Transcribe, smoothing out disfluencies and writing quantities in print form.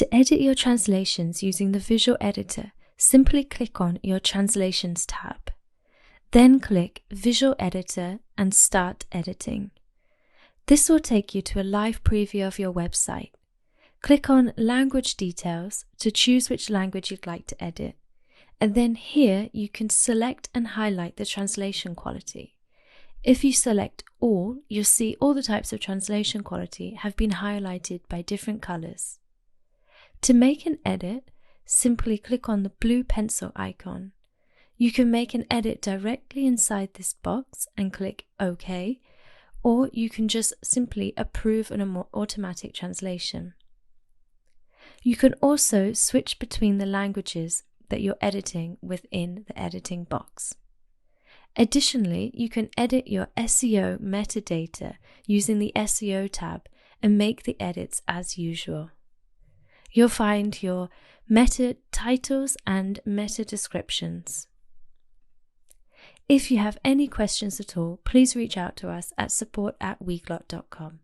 To edit your translations using the visual editor, simply click on your Translations tab. Then click Visual Editor and Start Editing. This will take you to a live preview of your website. Click on Language Details to choose which language you'd like to edit. And then here you can select and highlight the translation quality. If you select all, you'll see all the types of translation quality have been highlighted by different colors. To make an edit, simply click on the blue pencil icon. You can make an edit directly inside this box and click OK, or you can just simply approve an automatic translation. You can also switch between the languages that you're editing within the editing box. Additionally, you can edit your SEO metadata using the SEO tab and make the edits as usual. You'll find your meta titles and meta descriptions. If you have any questions at all, please reach out to us at support@weglot.com.